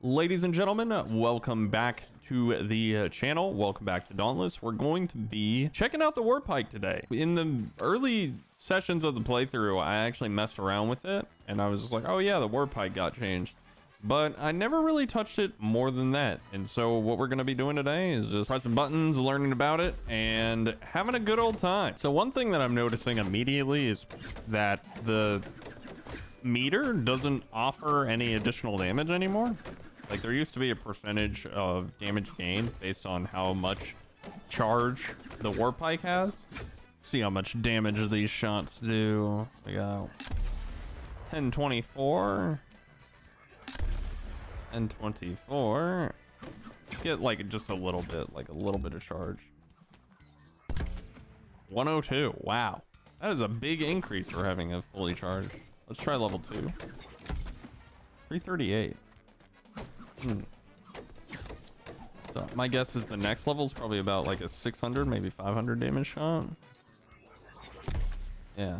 Ladies and gentlemen, welcome back to the channel. Welcome back to Dauntless. We're going to be checking out the Warpike today. In the early sessions of the playthrough, I actually messed around with it, and I was just like, oh yeah, the Warpike got changed. But I never really touched it more than that. And so what we're going to be doing today is just pressing buttons, learning about it, and having a good old time. So one thing that I'm noticing immediately is that the meter doesn't offer any additional damage anymore. Like, there used to be a percentage of damage gained based on how much charge the Warpike has. Let's see how much damage these shots do. We got 1024. 1024. Get like just a little bit of charge. 102. Wow. That is a big increase for having a fully charged. Let's try level 2. 338. So my guess is the next level is probably about like a 600, maybe 500 damage shot. Yeah.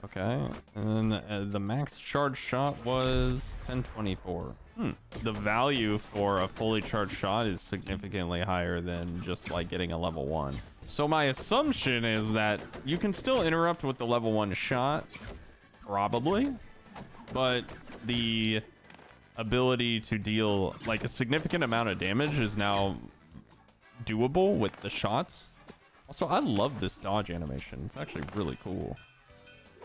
Okay. And then the max charge shot was 1024. The value for a fully charged shot is significantly higher than just like getting a level 1. So my assumption is that you can still interrupt with the level 1 shot, probably, but the ability to deal like a significant amount of damage is now doable with the shots. Also, I love this dodge animation. It's actually really cool.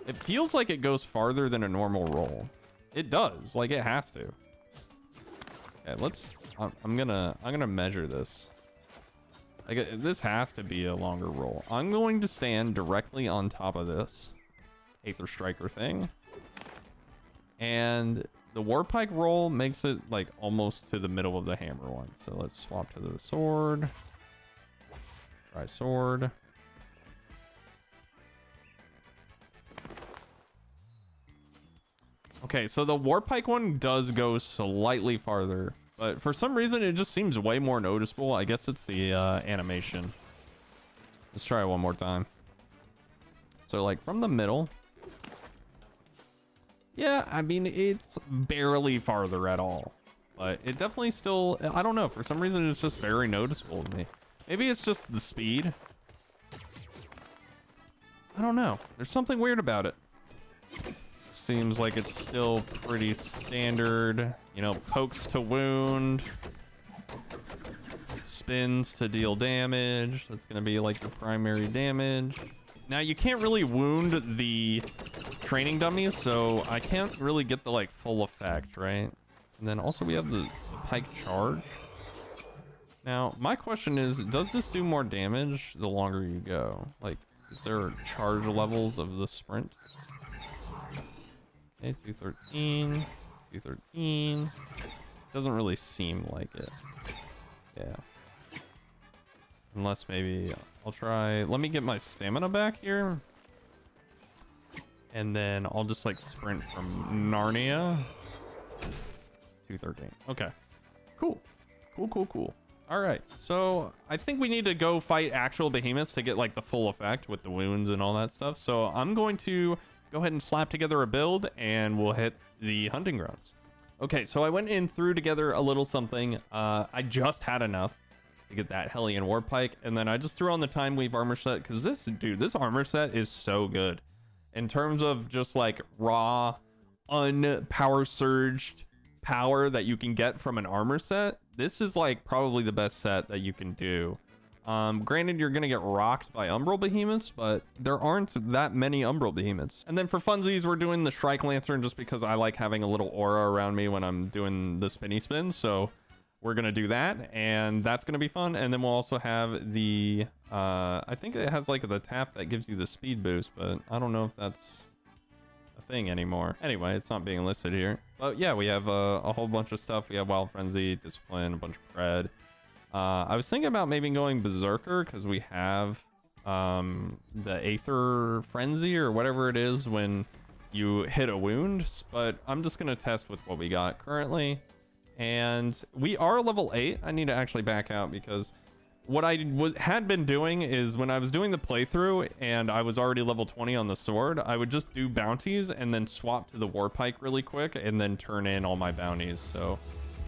It feels like it goes farther than a normal roll. It does, like it has to. Okay, I'm gonna measure this. Like, this has to be a longer roll. I'm going to stand directly on top of this Aether Striker thing, and the Warpike roll makes it like almost to the middle of the hammer one. So let's swap to the sword. Try sword. Okay, so the Warpike one does go slightly farther, but for some reason it just seems way more noticeable. I guess it's the animation. Let's try it one more time. So like from the middle. Yeah, I mean, it's barely farther at all, but it definitely still, I don't know, for some reason it's just very noticeable to me. Maybe it's just the speed. I don't know. There's something weird about it. Seems like it's still pretty standard, you know, pokes to wound, spins to deal damage. That's going to be like the primary damage. Now you can't really wound the training dummies, so I can't really get the like full effect, right? And then also we have the Pike Charge. Now my question is, does this do more damage the longer you go? Like, is there charge levels of the sprint? Okay, 213, 213. Doesn't really seem like it. Yeah. Unless maybe I'll try, let me get my stamina back here. And then I'll just like sprint from Narnia. 213. Okay. Cool. Cool. All right. So I think we need to go fight actual behemoths to get like the full effect with the wounds and all that stuff. So I'm going to go ahead and slap together a build and we'll hit the hunting grounds. Okay. So I went in, threw together a little something. I just had enough to get that Hellion Warpike, and then I just threw on the Time Weave armor set because this armor set is so good in terms of just like raw unpower surged power that you can get from an armor set. This is like probably the best set that you can do. Granted, you're gonna get rocked by umbral behemoths, but there aren't that many umbral behemoths. And then for funsies, we're doing the Shrike Lantern just because I like having a little aura around me when I'm doing the spinny spin. So we're gonna do that, and that's gonna be fun. And then we'll also have the I think it has like the tap that gives you the speed boost, but I don't know if that's a thing anymore. Anyway, it's not being listed here, but yeah, we have a whole bunch of stuff. We have Wild Frenzy, Discipline, a bunch of cred. I was thinking about maybe going Berserker because we have the Aether Frenzy or whatever it is when you hit a wound, but I'm just gonna test with what we got currently. And we are level 8. I need to actually back out because what I had been doing is when I was doing the playthrough and I was already level 20 on the sword, I would just do bounties and then swap to the Warpike really quick and then turn in all my bounties. So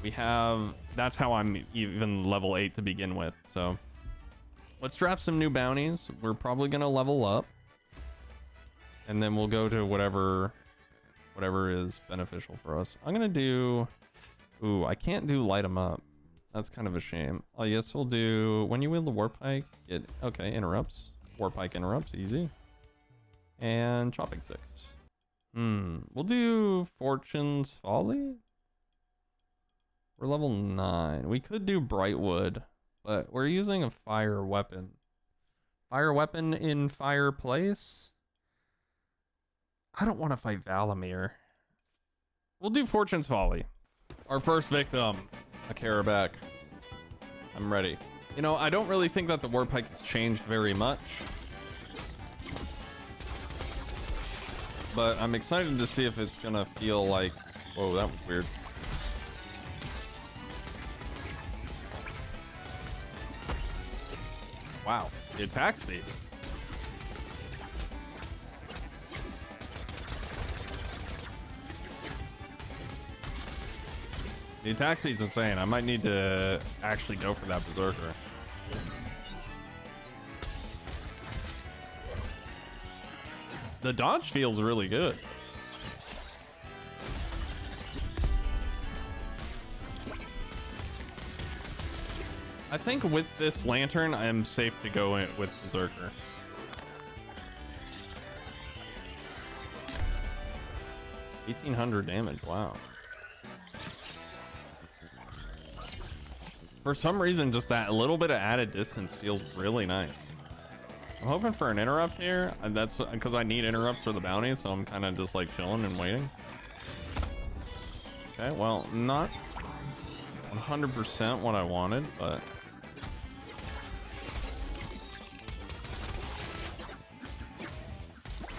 We have, that's how I'm even level 8 to begin with. So let's draft some new bounties. We're probably going to level up. And then we'll go to whatever is beneficial for us. I'm going to do, ooh, I can't do light them up. That's kind of a shame. Oh, yes, we'll do, when you wield the Warpike, it, okay, interrupts. Warpike interrupts, easy. And chopping 6. We'll do Fortune's Folly. We're level 9. We could do Brightwood, but we're using a fire weapon. Fire weapon in fireplace? I don't want to fight Valamir. We'll do Fortune's Folly. Our first victim, a Karabac. I'm ready. You know, I don't really think that the Warpike has changed very much. But I'm excited to see if it's gonna feel like... Whoa, that was weird. Wow, the attack speed. The attack speed's insane. I might need to actually go for that Berserker. The dodge feels really good. I think with this lantern, I am safe to go in with Berserker. $1,800 damage, wow. For some reason, just that little bit of added distance feels really nice. I'm hoping for an interrupt here, and that's because I need interrupts for the bounty, so I'm kind of just like chilling and waiting. Okay, well, not 100% what I wanted, but...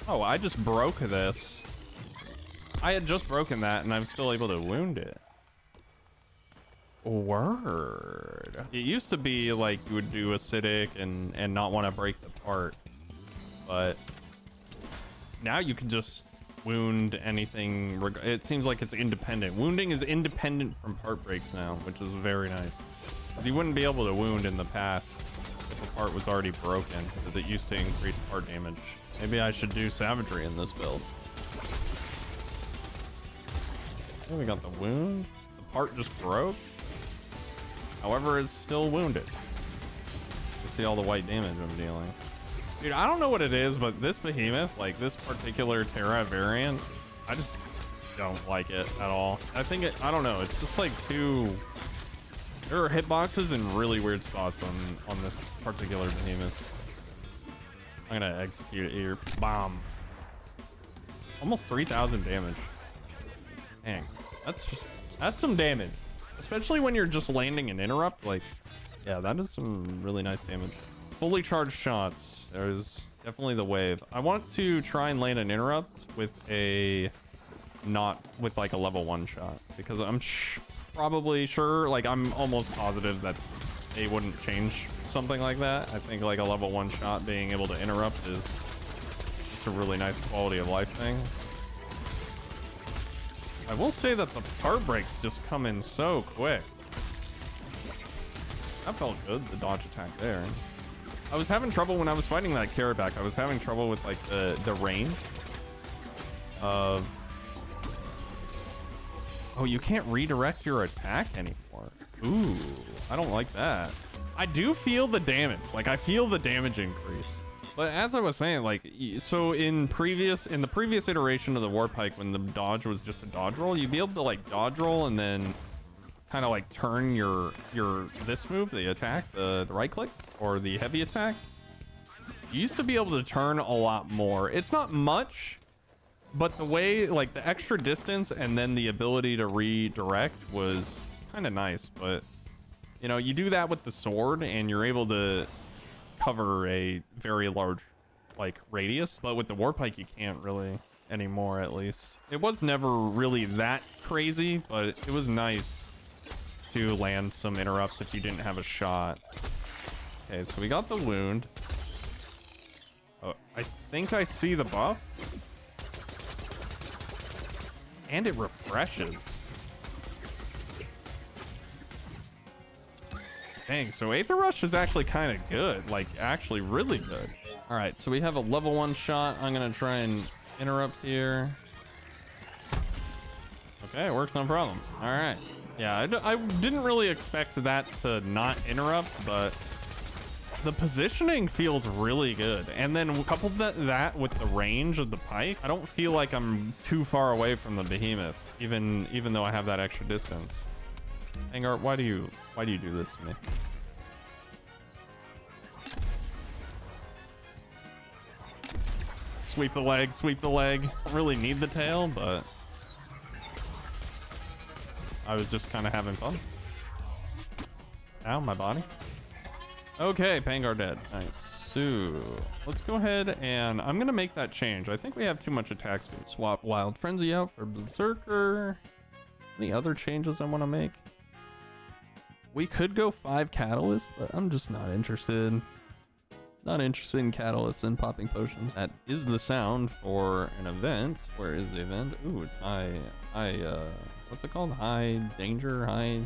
Oh, I just broke this. I had just broken that, and I'm still able to wound it. Word. It used to be like you would do acidic and not want to break the part, but now you can just wound anything. It seems like it's independent. Wounding is independent from part breaks now, which is very nice, because you wouldn't be able to wound in the past if the part was already broken, because it used to increase part damage. Maybe I should do savagery in this build. Oh, we got the wound. The part just broke. However, it's still wounded. You see all the white damage I'm dealing. Dude, I don't know what it is, but this behemoth, like this particular Terra variant, I just don't like it at all. I think I don't know. It's just like too... There are hitboxes in really weird spots on this particular behemoth. I'm gonna execute it here. Bomb. Almost 3,000 damage. Dang, that's some damage. Especially when you're just landing an interrupt, like, yeah, that is some really nice damage. Fully charged shots. There's definitely the wave. I want to try and land an interrupt with a, not with like a level 1 shot, because I'm probably sure, like I'm almost positive that they wouldn't change something like that. I think like a level 1 shot being able to interrupt is just a really nice quality of life thing. I will say that the part breaks just come in so quick. That felt good, the dodge attack there. I was having trouble when I was fighting that Karabac. I was having trouble with like the range of... Oh, you can't redirect your attack anymore. Ooh, I don't like that. I do feel the damage. Like I feel the damage increase. But as I was saying, like, so in the previous iteration of the Warpike, when the dodge was just a dodge roll, you'd be able to like dodge roll and then kind of like turn your this move, the attack, the right click or the heavy attack. You used to be able to turn a lot more. It's not much, but the way, like the extra distance and then the ability to redirect was kind of nice. But you know, you do that with the sword and you're able to cover a very large like radius, but with the Warpike you can't really anymore. At least it was never really that crazy, but it was nice to land some interrupts if you didn't have a shot. Okay, so we got the wound. Oh, I think I see the buff, and it refreshes. Dang, so Aether Rush is actually kind of good, like actually really good. All right, so we have a level 1 shot. I'm gonna try and interrupt here. Okay, it works no problem. All right. Yeah, I didn't really expect that to not interrupt, but the positioning feels really good. And then coupled that with the range of the pike, I don't feel like I'm too far away from the behemoth, even though I have that extra distance. Angar, why do you do this to me? Sweep the leg, sweep the leg. Don't really need the tail, but I was just kind of having fun. Ow, my body. Okay, Pangar dead. Nice. So let's go ahead and I'm gonna make that change. I think we have too much attack speed. Swap Wild Frenzy out for Berserker. Any other changes I want to make? We could go 5 Catalyst, but I'm just not interested. Not interested in Catalyst and popping potions. That is the sound for an event. Where is the event? Ooh, it's high, what's it called? High danger, high...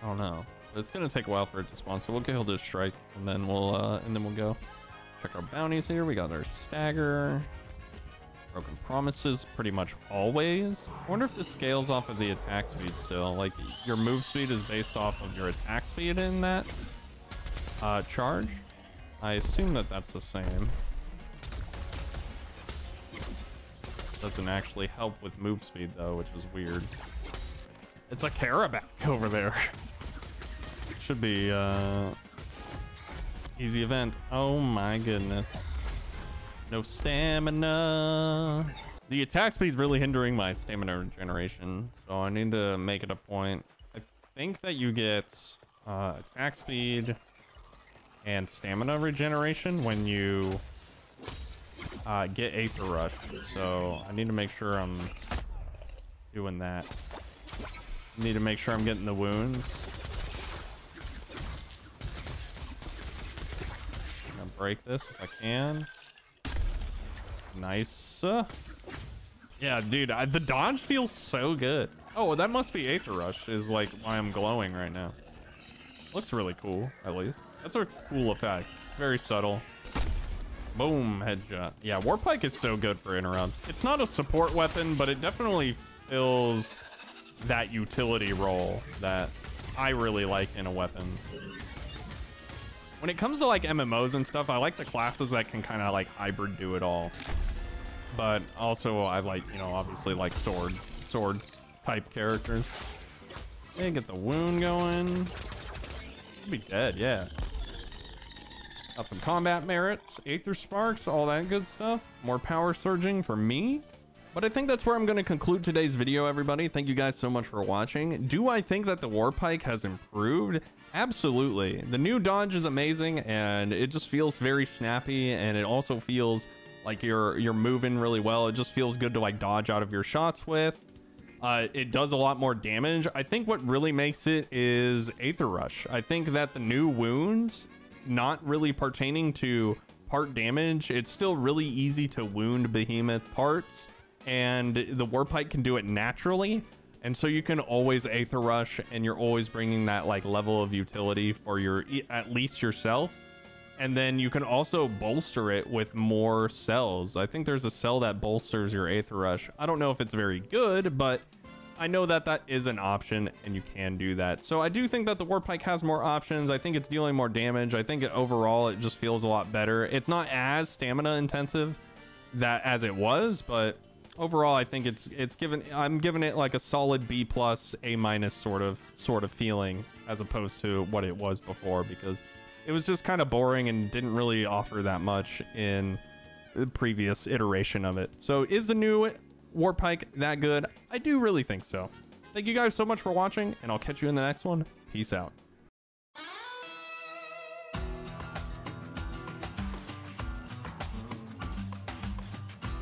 I don't know. It's gonna take a while for it to spawn, so we'll kill this Shrike and then we'll go. Check our bounties here. We got our Stagger. Broken Promises pretty much always. I wonder if this scales off of the attack speed still. Like, your move speed is based off of your attack speed in that charge. I assume that that's the same. Doesn't actually help with move speed though, which is weird. It's a Carabac over there. Should be easy event. Oh my goodness. No stamina. The attack speed is really hindering my stamina regeneration, so I need to make it a point. I think that you get attack speed and stamina regeneration when you get Aether Rush, so I need to make sure I'm doing that. I need to make sure I'm getting the wounds. I'm gonna break this if I can. Nice. Yeah, dude, the dodge feels so good. Oh, that must be Aether Rush is like why I'm glowing right now. Looks really cool, at least. That's a cool effect. Very subtle. Boom, headshot. Yeah, Warpike is so good for interrupts. It's not a support weapon, but it definitely fills that utility role that I really like in a weapon. When it comes to like MMOs and stuff, I like the classes that can kind of like hybrid do it all. But also I like, you know, obviously like sword type characters. Okay, get the wound going. Should be dead, yeah. Got some combat merits, Aether Sparks, all that good stuff. More power surging for me. But I think that's where I'm going to conclude today's video, everybody. Thank you guys so much for watching. Do I think that the Warpike has improved? Absolutely. The new dodge is amazing, and it just feels very snappy, and it also feels like you're moving really well. It just feels good to like dodge out of your shots with. It does a lot more damage. I think what really makes it is Aether Rush. I think that the new wounds, not really pertaining to part damage, it's still really easy to wound behemoth parts, and the Warpike can do it naturally, and so you can always Aether Rush, and you're always bringing that like level of utility for your at least yourself. And then you can also bolster it with more cells. I think there's a cell that bolsters your Aether Rush. I don't know if it's very good, but I know that that is an option and you can do that. So I do think that the Warpike has more options. I think it's dealing more damage. I think overall it just feels a lot better. It's not as stamina intensive as it was, but overall I think I'm giving it like a solid B+, A- sort of feeling, as opposed to what it was before, because it was just kind of boring and didn't really offer that much in the previous iteration of it. So is the new Warpike that good? I do really think so. Thank you guys so much for watching, and I'll catch you in the next one. Peace out.